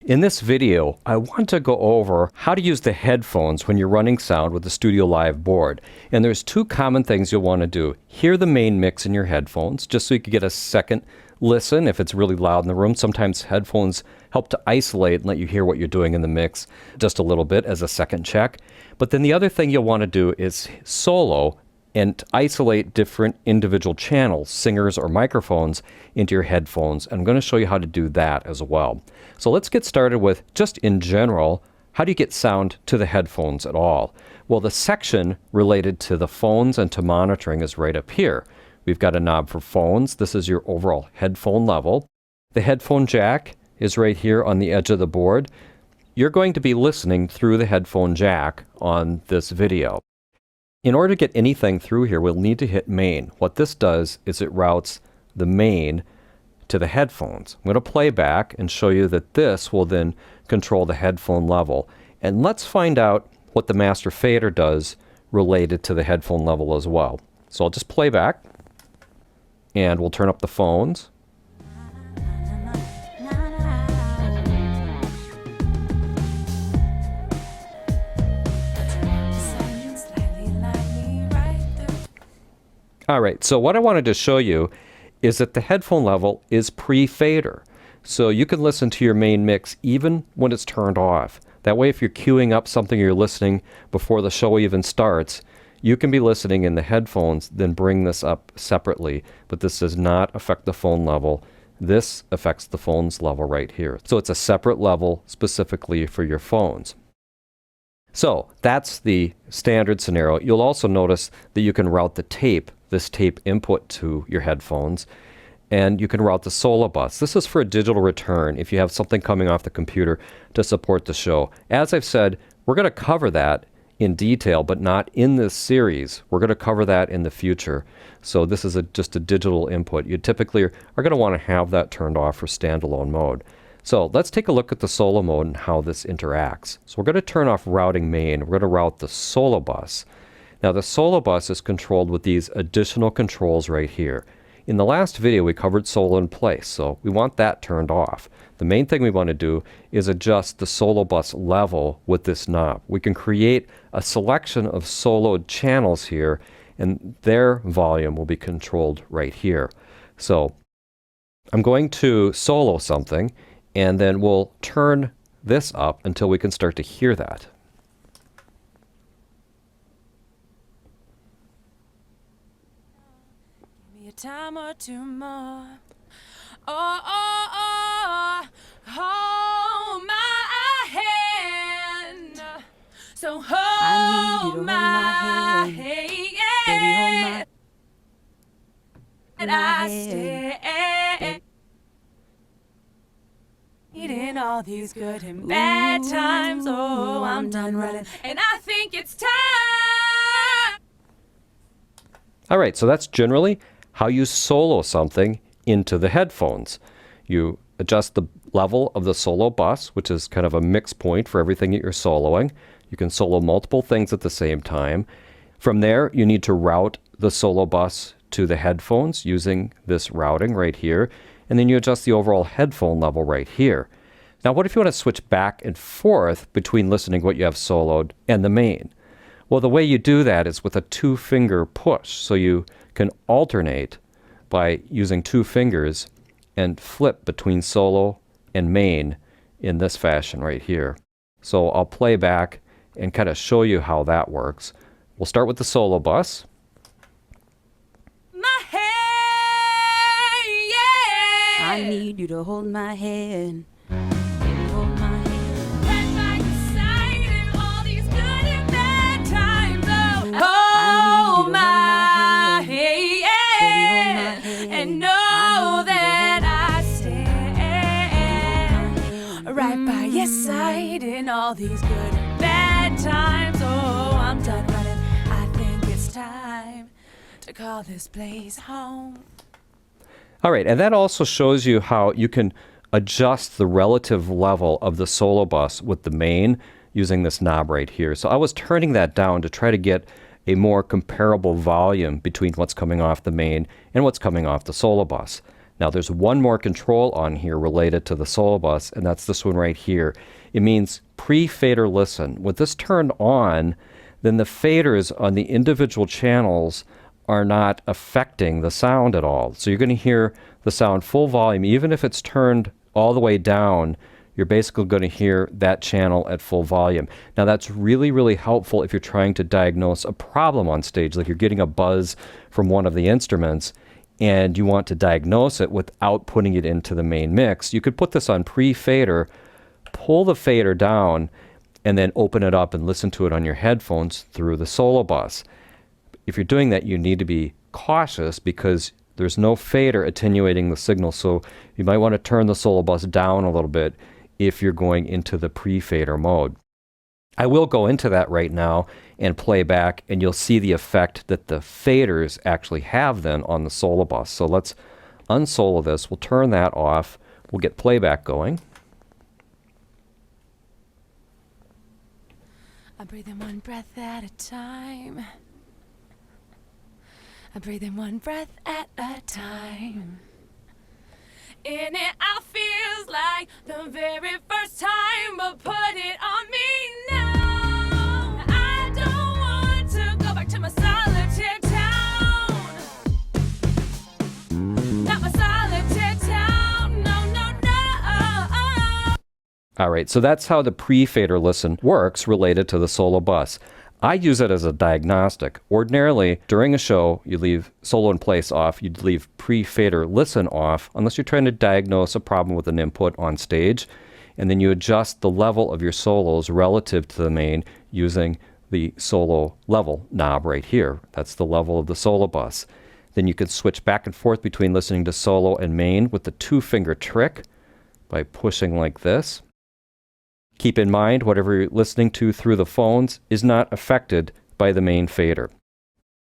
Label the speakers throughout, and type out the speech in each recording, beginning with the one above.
Speaker 1: In this video, I want to go over how to use the headphones when you're running sound with the Studio Live board. And there's two common things you'll want to do. Hear the main mix in your headphones, just so you can get a second listen if it's really loud in the room. Sometimes headphones help to isolate and let you hear what you're doing in the mix just a little bit as a second check. But then the other thing you'll want to do is solo and isolate different individual channels, singers or microphones, into your headphones. And I'm going to show you how to do that as well. So let's get started with, just in general, how do you get sound to the headphones at all? Well, the section related to the phones and to monitoring is right up here. We've got a knob for phones. This is your overall headphone level. The headphone jack is right here on the edge of the board. You're going to be listening through the headphone jack on this video. In order to get anything through here, we'll need to hit main. What this does is it routes the main to the headphones. I'm going to play back and show you that this will then control the headphone level. And let's find out what the master fader does related to the headphone level as well. So I'll just play back and we'll turn up the phones. All right, so what I wanted to show you is that the headphone level is pre-fader. So you can listen to your main mix even when it's turned off. That way, if you're queuing up something you're listening before the show even starts, you can be listening in the headphones, then bring this up separately. But this does not affect the phone level. This affects the phone's level right here. So it's a separate level specifically for your phones. So that's the standard scenario. You'll also notice that you can route the tape, this tape input, to your headphones, and you can route the solo bus. This is for a digital return if you have something coming off the computer to support the show. As I've said, we're going to cover that in detail, but not in this series. We're going to cover that in the future. So this is just a digital input. You typically are going to want to have that turned off for standalone mode. So let's take a look at the solo mode and how this interacts. So we're going to turn off routing main. We're going to route the solo bus. Now the solo bus is controlled with these additional controls right here. In the last video we covered solo in place, so we want that turned off. The main thing we want to do is adjust the solo bus level with this knob. We can create a selection of soloed channels here, and their volume will be controlled right here. So I'm going to solo something, and then we'll turn this up until we can start to hear that.
Speaker 2: Give me a time or two more. Oh, oh, oh, hold my hand. So hold my hand. Baby, hold my and I stay. In all these good and bad times, oh, I'm done running, and I think it's time.
Speaker 1: All right, so that's generally how you solo something into the headphones. You adjust the level of the solo bus, which is kind of a mix point for everything that you're soloing. You can solo multiple things at the same time. From there, you need to route the solo bus to the headphones using this routing right here. And then you adjust the overall headphone level right here. Now, what if you want to switch back and forth between listening what you have soloed and the main? Well, the way you do that is with a two-finger push. So you can alternate by using two fingers and flip between solo and main in this fashion right here. So I'll play back and kind of show you how that works. We'll start with the solo bus.
Speaker 3: I need you to hold my hand. Baby, hold my hand.
Speaker 2: Right by your side in all these good and bad times. Oh, hold my hand. And know that I stand right by your side in all these good and bad times. Oh, I'm done running. I think it's time to call this place home.
Speaker 1: All right, and that also shows you how you can adjust the relative level of the solo bus with the main using this knob right here. So I was turning that down to try to get a more comparable volume between what's coming off the main and what's coming off the solo bus. Now there's one more control on here related to the solo bus, and that's this one right here. It means pre-fader listen. With this turned on, then the faders on the individual channels are not affecting the sound at all. So you're going to hear the sound full volume. Even if it's turned all the way down, you're basically going to hear that channel at full volume. Now that's really, really helpful if you're trying to diagnose a problem on stage, like you're getting a buzz from one of the instruments and you want to diagnose it without putting it into the main mix. You could put this on pre-fader, pull the fader down, and then open it up and listen to it on your headphones through the solo bus. If you're doing that, you need to be cautious because there's no fader attenuating the signal, so you might want to turn the solo bus down a little bit if you're going into the pre-fader mode. I will go into that right now and play back, and you'll see the effect that the faders actually have then on the solo bus. So let's unsolo this. We'll turn that off. We'll get playback going.
Speaker 2: I breathe in one breath at a time. I breathe in one breath at a time. In it, I feels like the very first time, but put it on me now. I don't want to go back to my solitaire town. Not my solitaire town, no, no, no.
Speaker 1: All right, so that's how the pre-fader listen works related to the solo bus. I use it as a diagnostic. Ordinarily, during a show, you leave solo in place off. You'd leave pre-fader listen off unless you're trying to diagnose a problem with an input on stage. And then you adjust the level of your solos relative to the main using the solo level knob right here. That's the level of the solo bus. Then you can switch back and forth between listening to solo and main with the 2-finger trick by pushing like this. Keep in mind, whatever you're listening to through the phones is not affected by the main fader.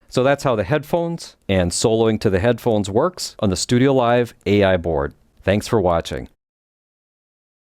Speaker 1: So that's how the headphones and soloing to the headphones works on the Studio Live AI board. Thanks for watching.